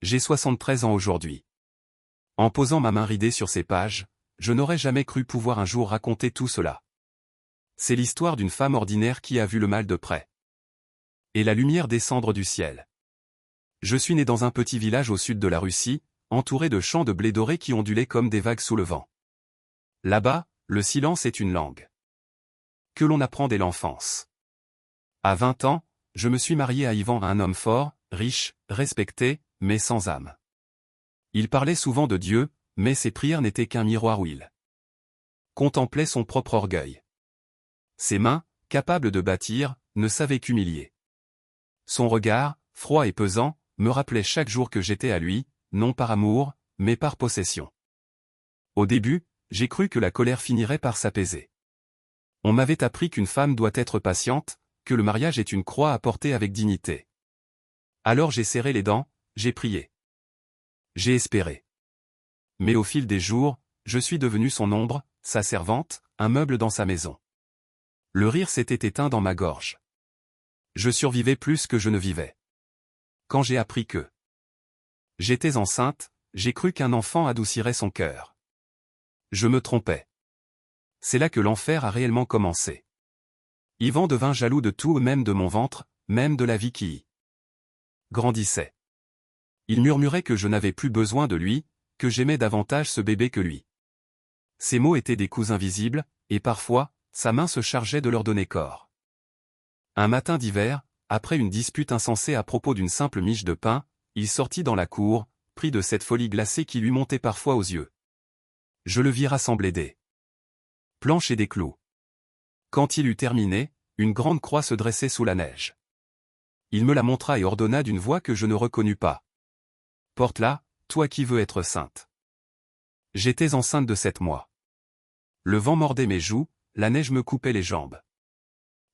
J'ai 73 ans aujourd'hui. En posant ma main ridée sur ces pages, je n'aurais jamais cru pouvoir un jour raconter tout cela. C'est l'histoire d'une femme ordinaire qui a vu le mal de près. Et la lumière descendre du ciel. Je suis né dans un petit village au sud de la Russie, entouré de champs de blé doré qui ondulaient comme des vagues sous le vent. Là-bas, le silence est une langue que l'on apprend dès l'enfance. À 20 ans, je me suis marié à Ivan, un homme fort, riche, respecté, mais sans âme. Il parlait souvent de Dieu, mais ses prières n'étaient qu'un miroir où il contemplait son propre orgueil. Ses mains, capables de bâtir, ne savaient qu'humilier. Son regard, froid et pesant, me rappelait chaque jour que j'étais à lui, non par amour, mais par possession. Au début, j'ai cru que la colère finirait par s'apaiser. On m'avait appris qu'une femme doit être patiente, que le mariage est une croix à porter avec dignité. Alors j'ai serré les dents, j'ai prié. J'ai espéré. Mais au fil des jours, je suis devenu son ombre, sa servante, un meuble dans sa maison. Le rire s'était éteint dans ma gorge. Je survivais plus que je ne vivais. Quand j'ai appris que j'étais enceinte, j'ai cru qu'un enfant adoucirait son cœur. Je me trompais. C'est là que l'enfer a réellement commencé. Ivan devint jaloux de tout, même de mon ventre, même de la vie qui y grandissait. Il murmurait que je n'avais plus besoin de lui, que j'aimais davantage ce bébé que lui. Ces mots étaient des coups invisibles, et parfois, sa main se chargeait de leur donner corps. Un matin d'hiver, après une dispute insensée à propos d'une simple miche de pain, il sortit dans la cour, pris de cette folie glacée qui lui montait parfois aux yeux. Je le vis rassembler des planches et des clous. Quand il eut terminé, une grande croix se dressait sous la neige. Il me la montra et ordonna d'une voix que je ne reconnus pas. « Porte-la, toi qui veux être sainte. » J'étais enceinte de 7 mois. Le vent mordait mes joues, la neige me coupait les jambes.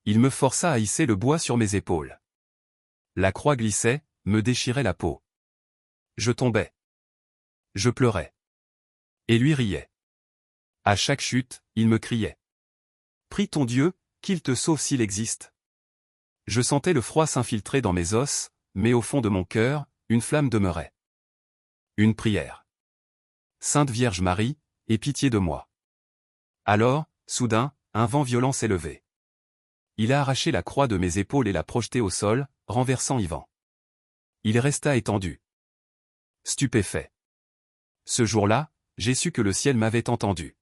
Il me força à hisser le bois sur mes épaules. La croix glissait, me déchirait la peau. Je tombais. Je pleurais. Et lui riait. À chaque chute, il me criait. « Prie ton Dieu, qu'il te sauve s'il existe. » Je sentais le froid s'infiltrer dans mes os, mais au fond de mon cœur, une flamme demeurait. Une prière. « Sainte Vierge Marie, aie pitié de moi. » Alors, soudain, un vent violent s'est levé. Il a arraché la croix de mes épaules et l'a projetée au sol, renversant Ivan. Il resta étendu. Stupéfait. Ce jour-là, j'ai su que le ciel m'avait entendu.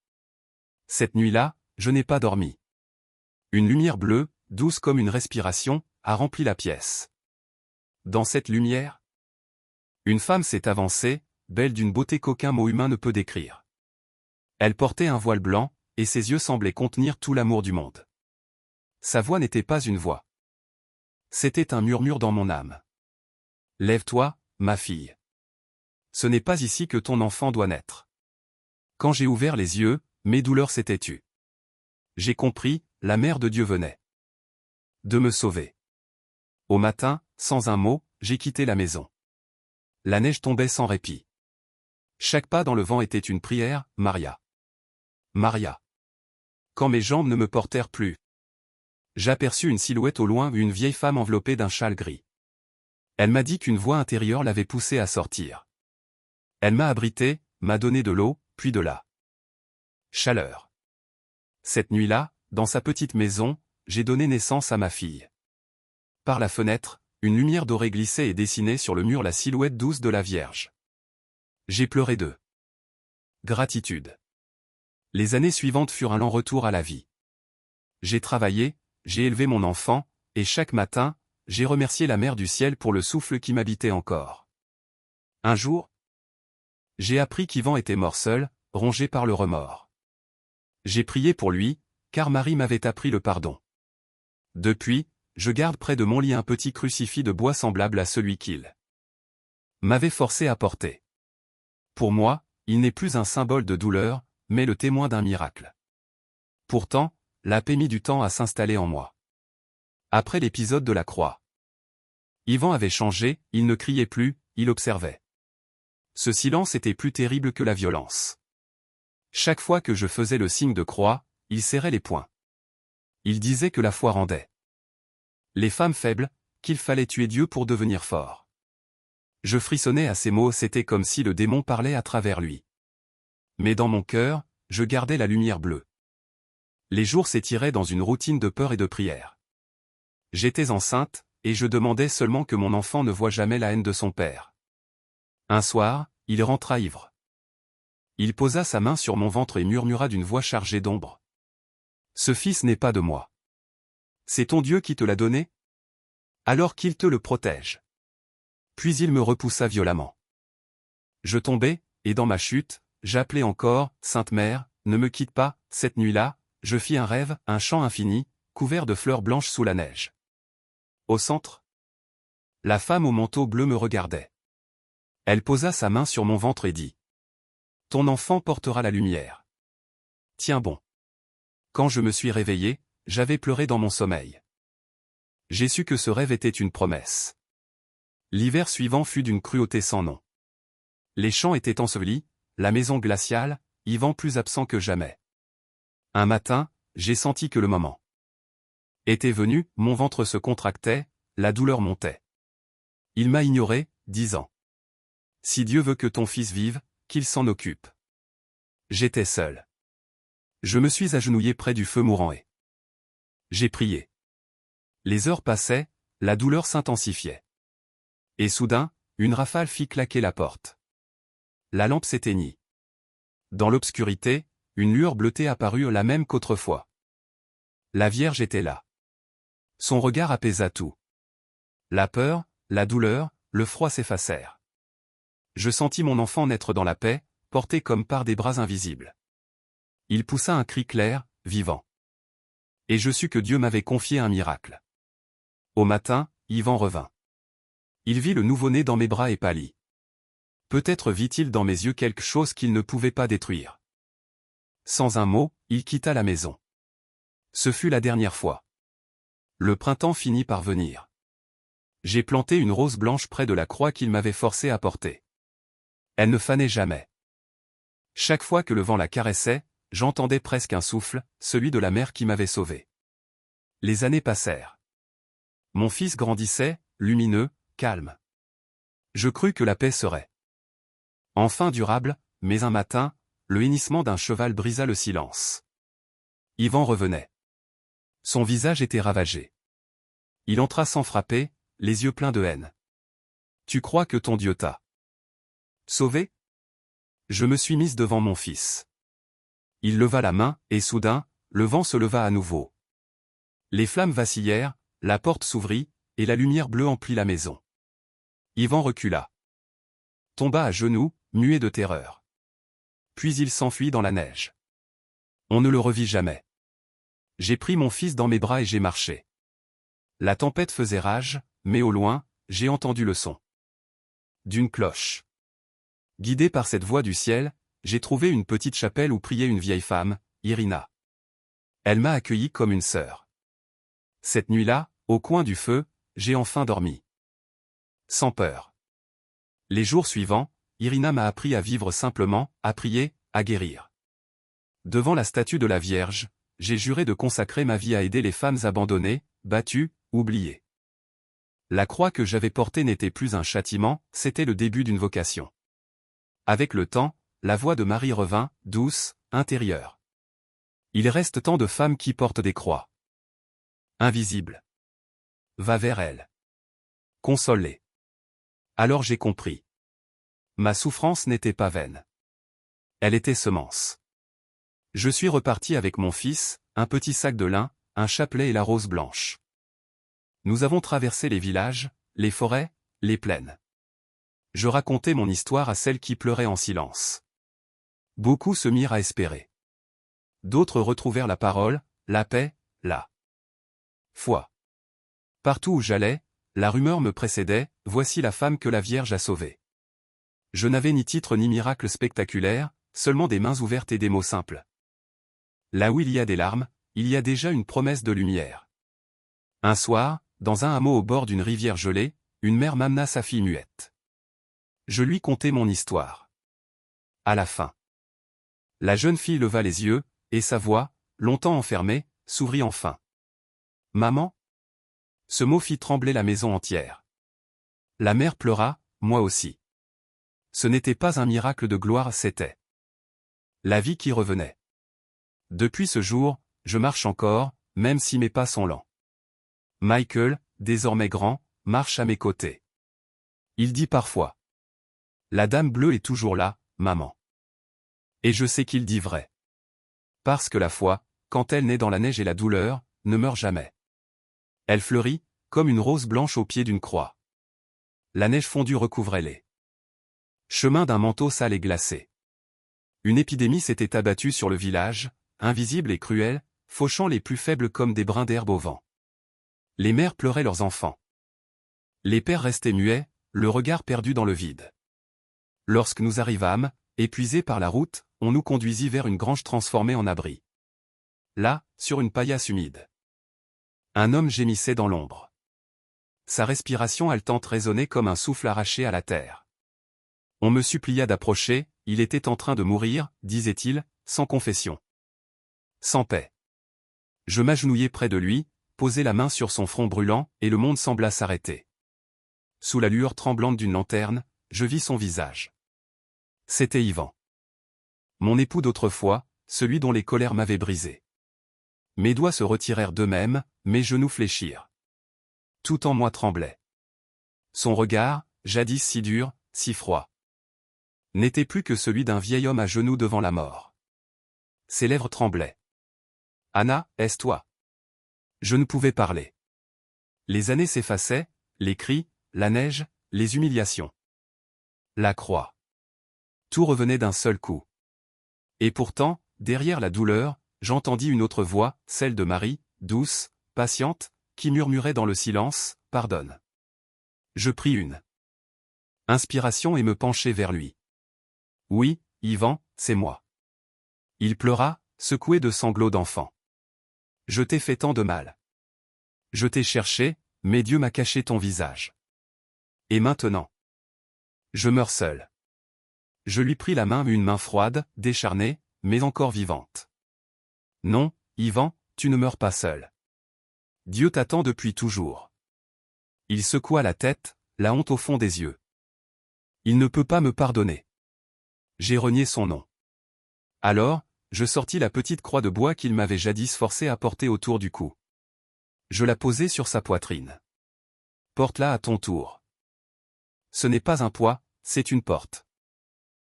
Cette nuit-là, je n'ai pas dormi. Une lumière bleue, douce comme une respiration, a rempli la pièce. Dans cette lumière, une femme s'est avancée, belle d'une beauté qu'aucun mot humain ne peut décrire. Elle portait un voile blanc, et ses yeux semblaient contenir tout l'amour du monde. Sa voix n'était pas une voix. C'était un murmure dans mon âme. « Lève-toi, ma fille. Ce n'est pas ici que ton enfant doit naître. » Quand j'ai ouvert les yeux, mes douleurs s'étaient tues. J'ai compris, la mère de Dieu venait de me sauver. Au matin, sans un mot, j'ai quitté la maison. La neige tombait sans répit. Chaque pas dans le vent était une prière, « Maria. Maria. » Quand mes jambes ne me portèrent plus, j'aperçus une silhouette au loin, une vieille femme enveloppée d'un châle gris. Elle m'a dit qu'une voix intérieure l'avait poussée à sortir. Elle m'a abrité, m'a donné de l'eau, puis de la chaleur. Cette nuit-là, dans sa petite maison, j'ai donné naissance à ma fille. Par la fenêtre, une lumière dorée glissait et dessinait sur le mur la silhouette douce de la Vierge. J'ai pleuré de gratitude. Les années suivantes furent un lent retour à la vie. J'ai travaillé, j'ai élevé mon enfant, et chaque matin, j'ai remercié la Mère du Ciel pour le souffle qui m'habitait encore. Un jour, j'ai appris qu'Ivan était mort seul, rongé par le remords. J'ai prié pour lui, car Marie m'avait appris le pardon. Depuis, je garde près de mon lit un petit crucifix de bois semblable à celui qu'il m'avait forcé à porter. Pour moi, il n'est plus un symbole de douleur, mais le témoin d'un miracle. Pourtant, la paix mit du temps à s'installer en moi. Après l'épisode de la croix, Ivan avait changé, il ne criait plus, il observait. Ce silence était plus terrible que la violence. Chaque fois que je faisais le signe de croix, il serrait les poings. Il disait que la foi rendait les femmes faibles, qu'il fallait tuer Dieu pour devenir fort. Je frissonnais à ces mots, c'était comme si le démon parlait à travers lui. Mais dans mon cœur, je gardais la lumière bleue. Les jours s'étiraient dans une routine de peur et de prière. J'étais enceinte, et je demandais seulement que mon enfant ne voie jamais la haine de son père. Un soir, il rentra ivre. Il posa sa main sur mon ventre et murmura d'une voix chargée d'ombre. « Ce fils n'est pas de moi. C'est ton Dieu qui te l'a donné? Alors qu'il te le protège. » Puis il me repoussa violemment. Je tombai, et dans ma chute, j'appelai encore, « Sainte Mère, ne me quitte pas !» Cette nuit-là, je fis un rêve, un champ infini, couvert de fleurs blanches sous la neige. Au centre, la femme au manteau bleu me regardait. Elle posa sa main sur mon ventre et dit : « Ton enfant portera la lumière. Tiens bon. » Quand je me suis réveillé, j'avais pleuré dans mon sommeil. J'ai su que ce rêve était une promesse. L'hiver suivant fut d'une cruauté sans nom. Les champs étaient ensevelis, la maison glaciale, Yvan plus absent que jamais. Un matin, j'ai senti que le moment était venu, mon ventre se contractait, la douleur montait. Il m'a ignoré, disant : « Si Dieu veut que ton fils vive, qu'il s'en occupe. » J'étais seul. Je me suis agenouillé près du feu mourant et j'ai prié. Les heures passaient, la douleur s'intensifiait. Et soudain, une rafale fit claquer la porte. La lampe s'éteignit. Dans l'obscurité, une lueur bleutée apparut la même qu'autrefois. La Vierge était là. Son regard apaisa tout. La peur, la douleur, le froid s'effacèrent. Je sentis mon enfant naître dans la paix, porté comme par des bras invisibles. Il poussa un cri clair, vivant. Et je sus que Dieu m'avait confié un miracle. Au matin, Yvan revint. Il vit le nouveau-né dans mes bras et pâlit. Peut-être vit-il dans mes yeux quelque chose qu'il ne pouvait pas détruire. Sans un mot, il quitta la maison. Ce fut la dernière fois. Le printemps finit par venir. J'ai planté une rose blanche près de la croix qu'il m'avait forcé à porter. Elle ne fanait jamais. Chaque fois que le vent la caressait, j'entendais presque un souffle, celui de la mère qui m'avait sauvé. Les années passèrent. Mon fils grandissait, lumineux, calme. Je crus que la paix serait enfin durable, mais un matin, le hennissement d'un cheval brisa le silence. Yvan revenait. Son visage était ravagé. Il entra sans frapper, les yeux pleins de haine. « Tu crois que ton Dieu t'a sauvé ? » Je me suis mise devant mon fils. Il leva la main, et soudain, le vent se leva à nouveau. Les flammes vacillèrent, la porte s'ouvrit, et la lumière bleue emplit la maison. Yvan recula. Tomba à genoux, muet de terreur. Puis il s'enfuit dans la neige. On ne le revit jamais. J'ai pris mon fils dans mes bras et j'ai marché. La tempête faisait rage, mais au loin, j'ai entendu le son d'une cloche. Guidé par cette voix du ciel, j'ai trouvé une petite chapelle où priait une vieille femme, Irina. Elle m'a accueilli comme une sœur. Cette nuit-là, au coin du feu, j'ai enfin dormi. Sans peur. Les jours suivants, Irina m'a appris à vivre simplement, à prier, à guérir. Devant la statue de la Vierge, j'ai juré de consacrer ma vie à aider les femmes abandonnées, battues, oubliées. La croix que j'avais portée n'était plus un châtiment, c'était le début d'une vocation. Avec le temps, la voix de Marie revint, douce, intérieure. Il reste tant de femmes qui portent des croix invisibles. Va vers elles. Console-les. Alors j'ai compris. Ma souffrance n'était pas vaine. Elle était semence. Je suis reparti avec mon fils, un petit sac de lin, un chapelet et la rose blanche. Nous avons traversé les villages, les forêts, les plaines. Je racontais mon histoire à celles qui pleuraient en silence. Beaucoup se mirent à espérer. D'autres retrouvèrent la parole, la paix, la foi. Partout où j'allais, la rumeur me précédait, voici la femme que la Vierge a sauvée. Je n'avais ni titre ni miracle spectaculaire, seulement des mains ouvertes et des mots simples. Là où il y a des larmes, il y a déjà une promesse de lumière. Un soir, dans un hameau au bord d'une rivière gelée, une mère m'amena sa fille muette. Je lui contai mon histoire. À la fin, la jeune fille leva les yeux, et sa voix, longtemps enfermée, s'ouvrit enfin. Maman ? Ce mot fit trembler la maison entière. La mère pleura, moi aussi. Ce n'était pas un miracle de gloire, c'était la vie qui revenait. Depuis ce jour, je marche encore, même si mes pas sont lents. Michael, désormais grand, marche à mes côtés. Il dit parfois: La dame bleue est toujours là, maman. Et je sais qu'il dit vrai. Parce que la foi, quand elle naît dans la neige et la douleur, ne meurt jamais. Elle fleurit, comme une rose blanche au pied d'une croix. La neige fondue recouvrait les chemins d'un manteau sale et glacé. Une épidémie s'était abattue sur le village, invisible et cruelle, fauchant les plus faibles comme des brins d'herbe au vent. Les mères pleuraient leurs enfants. Les pères restaient muets, le regard perdu dans le vide. Lorsque nous arrivâmes, épuisés par la route, on nous conduisit vers une grange transformée en abri. Là, sur une paillasse humide, un homme gémissait dans l'ombre. Sa respiration haletante résonnait comme un souffle arraché à la terre. On me supplia d'approcher, il était en train de mourir, disait-il, sans confession. Sans paix. Je m'agenouillai près de lui, posai la main sur son front brûlant, et le monde sembla s'arrêter. Sous la lueur tremblante d'une lanterne, je vis son visage. C'était Yvan. Mon époux d'autrefois, celui dont les colères m'avaient brisé. Mes doigts se retirèrent d'eux-mêmes, mes genoux fléchirent. Tout en moi tremblait. Son regard, jadis si dur, si froid, n'était plus que celui d'un vieil homme à genoux devant la mort. Ses lèvres tremblaient. Anna, est-ce toi? Je ne pouvais parler. Les années s'effaçaient, les cris, la neige, les humiliations. La croix. Tout revenait d'un seul coup. Et pourtant, derrière la douleur, j'entendis une autre voix, celle de Marie, douce, patiente, qui murmurait dans le silence, « Pardonne. » Je pris une inspiration et me penchai vers lui. Oui, Yvan, c'est moi. Il pleura, secoué de sanglots d'enfant. Je t'ai fait tant de mal. Je t'ai cherché, mais Dieu m'a caché ton visage. Et maintenant, je meurs seul. Je lui pris la main, une main froide, décharnée, mais encore vivante. Non, Yvan, tu ne meurs pas seul. Dieu t'attend depuis toujours. Il secoua la tête, la honte au fond des yeux. Il ne peut pas me pardonner. J'ai renié son nom. Alors, je sortis la petite croix de bois qu'il m'avait jadis forcé à porter autour du cou. Je la posai sur sa poitrine. Porte-la à ton tour. Ce n'est pas un poids, c'est une porte.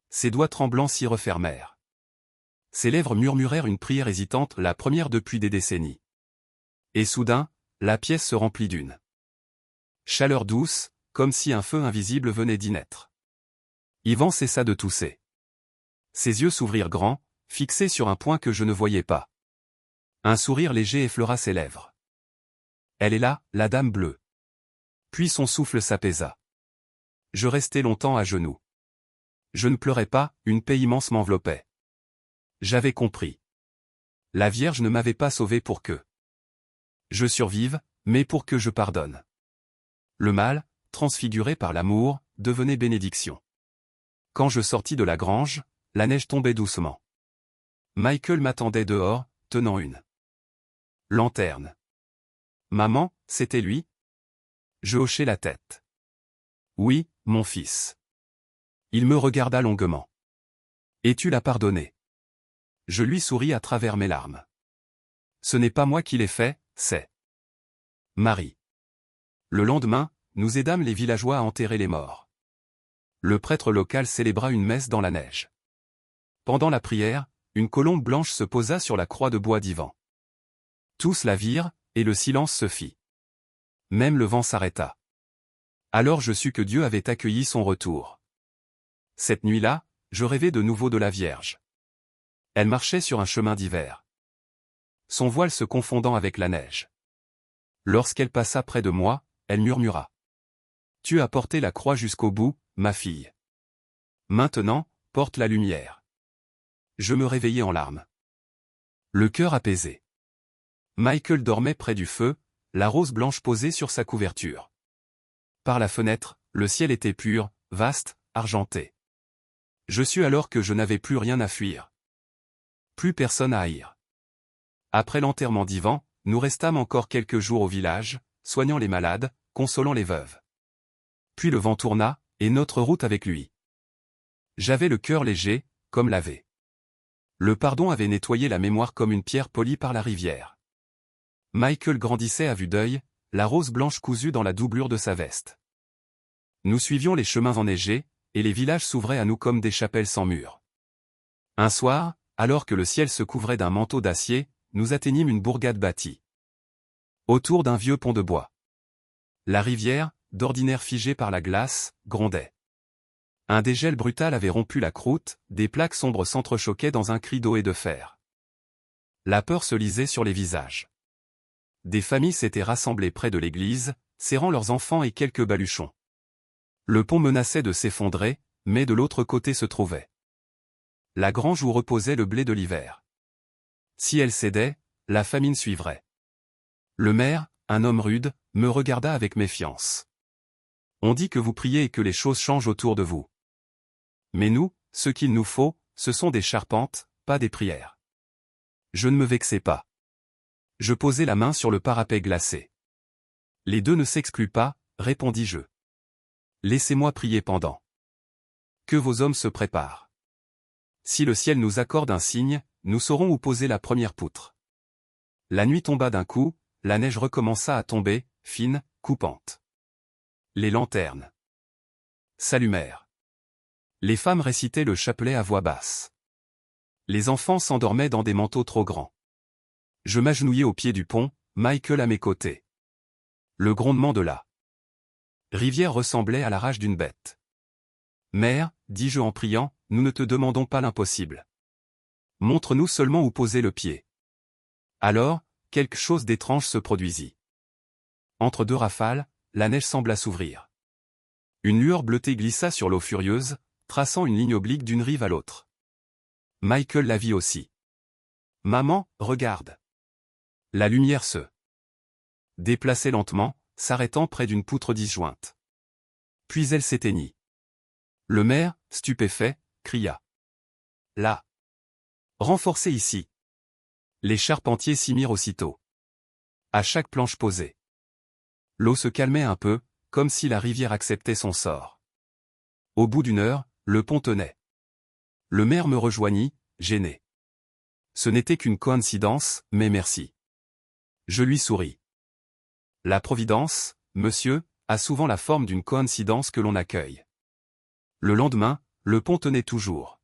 Ses doigts tremblants s'y refermèrent. Ses lèvres murmurèrent une prière hésitante, la première depuis des décennies. Et soudain, la pièce se remplit d'une chaleur douce, comme si un feu invisible venait d'y naître. Yvan cessa de tousser. Ses yeux s'ouvrirent grands, fixés sur un point que je ne voyais pas. Un sourire léger effleura ses lèvres. Elle est là, la dame bleue. Puis son souffle s'apaisa. Je restai longtemps à genoux. Je ne pleurais pas, une paix immense m'enveloppait. J'avais compris. La Vierge ne m'avait pas sauvé pour que je survive, mais pour que je pardonne. Le mal, transfiguré par l'amour, devenait bénédiction. Quand je sortis de la grange, la neige tombait doucement. Michael m'attendait dehors, tenant une lanterne. Maman, c'était lui? Je hochai la tête. Oui, mon fils. Il me regarda longuement. Et tu l'as pardonné? Je lui souris à travers mes larmes. Ce n'est pas moi qui l'ai fait, c'est Marie. Le lendemain, nous aidâmes les villageois à enterrer les morts. Le prêtre local célébra une messe dans la neige. Pendant la prière, une colombe blanche se posa sur la croix de bois d'Yvan. Tous la virent, et le silence se fit. Même le vent s'arrêta. Alors je sus que Dieu avait accueilli son retour. Cette nuit-là, je rêvais de nouveau de la Vierge. Elle marchait sur un chemin d'hiver. Son voile se confondant avec la neige. Lorsqu'elle passa près de moi, elle murmura. Tu as porté la croix jusqu'au bout, ma fille. Maintenant, porte la lumière. Je me réveillai en larmes. Le cœur apaisé. Michael dormait près du feu, la rose blanche posée sur sa couverture. Par la fenêtre, le ciel était pur, vaste, argenté. Je sus alors que je n'avais plus rien à fuir. Plus personne à haïr. Après l'enterrement d'Yvan, nous restâmes encore quelques jours au village, soignant les malades, consolant les veuves. Puis le vent tourna, et notre route avec lui. J'avais le cœur léger, comme lavé. Le pardon avait nettoyé la mémoire comme une pierre polie par la rivière. Michael grandissait à vue d'œil, la rose blanche cousue dans la doublure de sa veste. Nous suivions les chemins enneigés, et les villages s'ouvraient à nous comme des chapelles sans murs. Un soir, alors que le ciel se couvrait d'un manteau d'acier, nous atteignîmes une bourgade bâtie autour d'un vieux pont de bois. La rivière, d'ordinaire figée par la glace, grondait. Un dégel brutal avait rompu la croûte, des plaques sombres s'entrechoquaient dans un cri d'eau et de fer. La peur se lisait sur les visages. Des familles s'étaient rassemblées près de l'église, serrant leurs enfants et quelques baluchons. Le pont menaçait de s'effondrer, mais de l'autre côté se trouvait la grange où reposait le blé de l'hiver. Si elle cédait, la famine suivrait. Le maire, un homme rude, me regarda avec méfiance. On dit que vous priez et que les choses changent autour de vous. Mais nous, ce qu'il nous faut, ce sont des charpentes, pas des prières. Je ne me vexai pas. Je posai la main sur le parapet glacé. Les deux ne s'excluent pas, répondis-je. Laissez-moi prier pendant que vos hommes se préparent. Si le ciel nous accorde un signe, nous saurons où poser la première poutre. La nuit tomba d'un coup, la neige recommença à tomber, fine, coupante. Les lanternes s'allumèrent. Les femmes récitaient le chapelet à voix basse. Les enfants s'endormaient dans des manteaux trop grands. Je m'agenouillai au pied du pont, Michael à mes côtés. Le grondement de la rivière ressemblait à la rage d'une bête. Mère, dis-je en priant, nous ne te demandons pas l'impossible. Montre-nous seulement où poser le pied. Alors, quelque chose d'étrange se produisit. Entre deux rafales, la neige sembla s'ouvrir. Une lueur bleutée glissa sur l'eau furieuse, traçant une ligne oblique d'une rive à l'autre. Michael la vit aussi. Maman, regarde. La lumière se déplaçait lentement, s'arrêtant près d'une poutre disjointe. Puis elle s'éteignit. Le maire, stupéfait, cria. Là. Renforcez ici. Les charpentiers s'y mirent aussitôt. À chaque planche posée. L'eau se calmait un peu, comme si la rivière acceptait son sort. Au bout d'une heure, le pont tenait. Le maire me rejoignit, gêné. Ce n'était qu'une coïncidence, mais merci. Je lui souris. La providence, monsieur, a souvent la forme d'une coïncidence que l'on accueille. Le lendemain, le pont tenait toujours.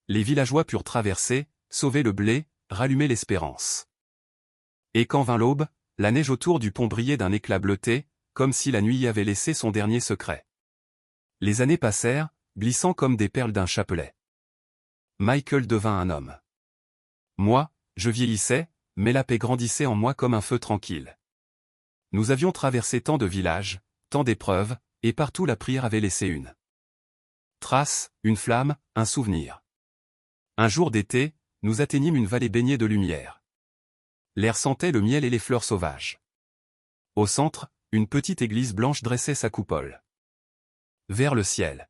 Les villageois purent traverser, sauver le blé, rallumer l'espérance. Et quand vint l'aube, la neige autour du pont brillait d'un éclat bleuté, comme si la nuit y avait laissé son dernier secret. Les années passèrent, glissant comme des perles d'un chapelet. Michael devint un homme. Moi, je vieillissais, mais la paix grandissait en moi comme un feu tranquille. Nous avions traversé tant de villages, tant d'épreuves, et partout la prière avait laissé une trace, une flamme, un souvenir. Un jour d'été, nous atteignîmes une vallée baignée de lumière. L'air sentait le miel et les fleurs sauvages. Au centre, une petite église blanche dressait sa coupole. Vers le ciel.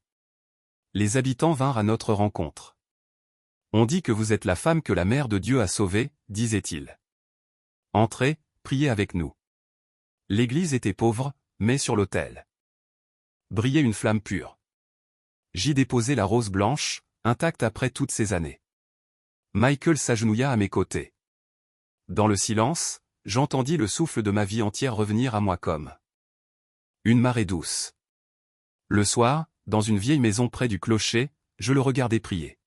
Les habitants vinrent à notre rencontre. On dit que vous êtes la femme que la mère de Dieu a sauvée, disait-il. Entrez, priez avec nous. L'église était pauvre, mais sur l'autel brillait une flamme pure. J'y déposai la rose blanche, intacte après toutes ces années. Michael s'agenouilla à mes côtés. Dans le silence, j'entendis le souffle de ma vie entière revenir à moi comme une marée douce. Le soir, dans une vieille maison près du clocher, je le regardais prier.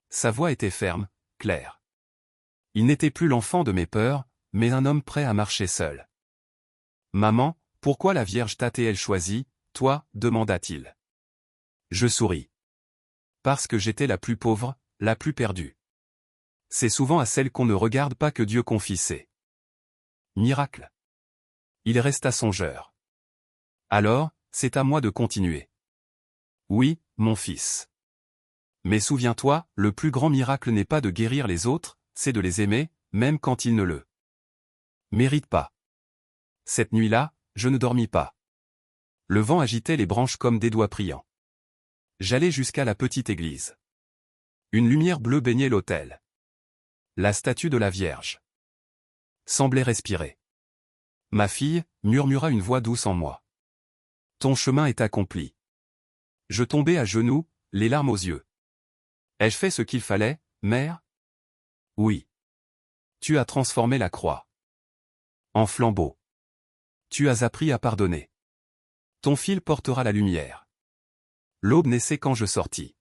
Sa voix était ferme, claire. Il n'était plus l'enfant de mes peurs, mais un homme prêt à marcher seul. « Maman, pourquoi la Vierge t'a-t-elle choisi, toi ?» demanda-t-il. Je souris. Parce que j'étais la plus pauvre, la plus perdue. C'est souvent à celle qu'on ne regarde pas que Dieu confie ses miracles. Il resta songeur. Alors, c'est à moi de continuer. Oui, mon fils. Mais souviens-toi, le plus grand miracle n'est pas de guérir les autres, c'est de les aimer, même quand ils ne le méritent pas. Cette nuit-là, je ne dormis pas. Le vent agitait les branches comme des doigts priants. J'allai jusqu'à la petite église. Une lumière bleue baignait l'autel. La statue de la Vierge semblait respirer. Ma fille, murmura une voix douce en moi. Ton chemin est accompli. Je tombai à genoux, les larmes aux yeux. Ai-je fait ce qu'il fallait, mère? Oui. Tu as transformé la croix en flambeau. Tu as appris à pardonner. Ton fil portera la lumière. L'aube naissait quand je sortis.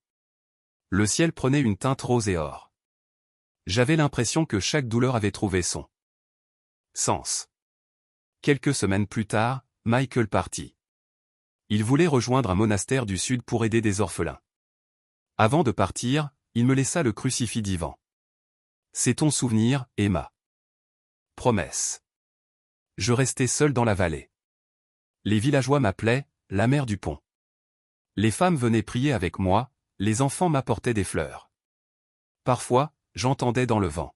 Le ciel prenait une teinte rose et or. J'avais l'impression que chaque douleur avait trouvé son sens. Quelques semaines plus tard, Michael partit. Il voulait rejoindre un monastère du sud pour aider des orphelins. Avant de partir, il me laissa le crucifix d'Ivan. C'est ton souvenir, Emma. Promesse. Je restais seul dans la vallée. Les villageois m'appelaient la mère du pont. Les femmes venaient prier avec moi, les enfants m'apportaient des fleurs. Parfois, j'entendais dans le vent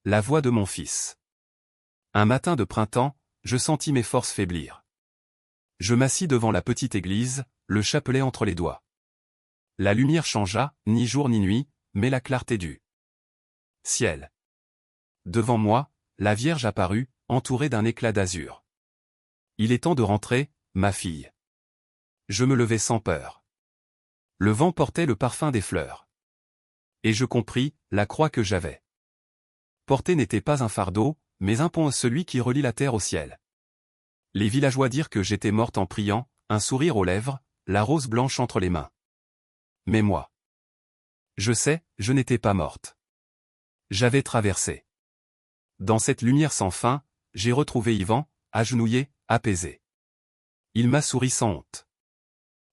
la voix de mon fils. Un matin de printemps, je sentis mes forces faiblir. Je m'assis devant la petite église, le chapelet entre les doigts. La lumière changea, ni jour ni nuit, mais la clarté du ciel. Devant moi, la Vierge apparut, entourée d'un éclat d'azur. Il est temps de rentrer, ma fille. Je me levai sans peur. Le vent portait le parfum des fleurs. Et je compris, la croix que j'avais portée n'était pas un fardeau, mais un pont, celui qui relie la terre au ciel. Les villageois dirent que j'étais morte en priant, un sourire aux lèvres, la rose blanche entre les mains. Mais moi, je sais, je n'étais pas morte. J'avais traversé. Dans cette lumière sans fin, j'ai retrouvé Ivan, agenouillé, apaisé. Il m'a souri sans honte.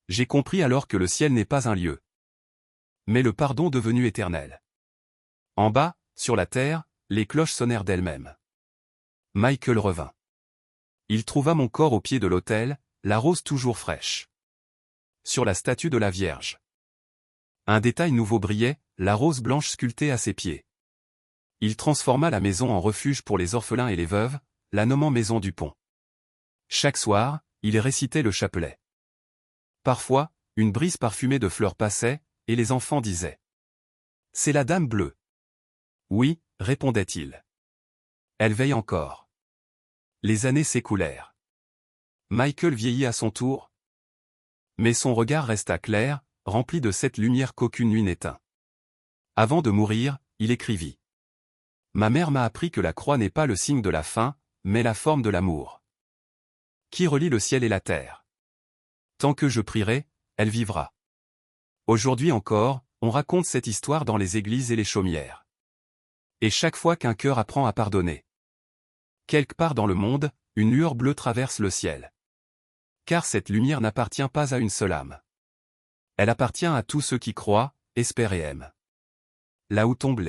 J'ai compris alors que le ciel n'est pas un lieu, mais le pardon devenu éternel. En bas, sur la terre, les cloches sonnèrent d'elles-mêmes. Michael revint. Il trouva mon corps au pied de l'autel, la rose toujours fraîche. Sur la statue de la Vierge. Un détail nouveau brillait, la rose blanche sculptée à ses pieds. Il transforma la maison en refuge pour les orphelins et les veuves, la nommant Maison du Pont. Chaque soir, il récitait le chapelet. Parfois, une brise parfumée de fleurs passait, et les enfants disaient « C'est la Dame bleue. » Oui, répondait-il. Elle veille encore. Les années s'écoulèrent. Michael vieillit à son tour. Mais son regard resta clair, rempli de cette lumière qu'aucune nuit n'éteint. Avant de mourir, il écrivit. Ma mère m'a appris que la croix n'est pas le signe de la fin, mais la forme de l'amour qui relie le ciel et la terre. Tant que je prierai, elle vivra. Aujourd'hui encore, on raconte cette histoire dans les églises et les chaumières. Et chaque fois qu'un cœur apprend à pardonner, quelque part dans le monde, une lueur bleue traverse le ciel. Car cette lumière n'appartient pas à une seule âme. Elle appartient à tous ceux qui croient, espèrent et aiment. Là où tombe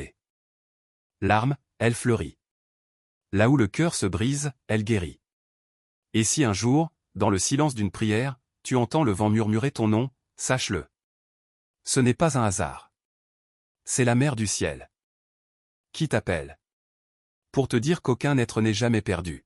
l'arme, elle fleurit. Là où le cœur se brise, elle guérit. Et si un jour, dans le silence d'une prière, tu entends le vent murmurer ton nom, sache-le. Ce n'est pas un hasard. C'est la mère du ciel qui t'appelle pour te dire qu'aucun être n'est jamais perdu.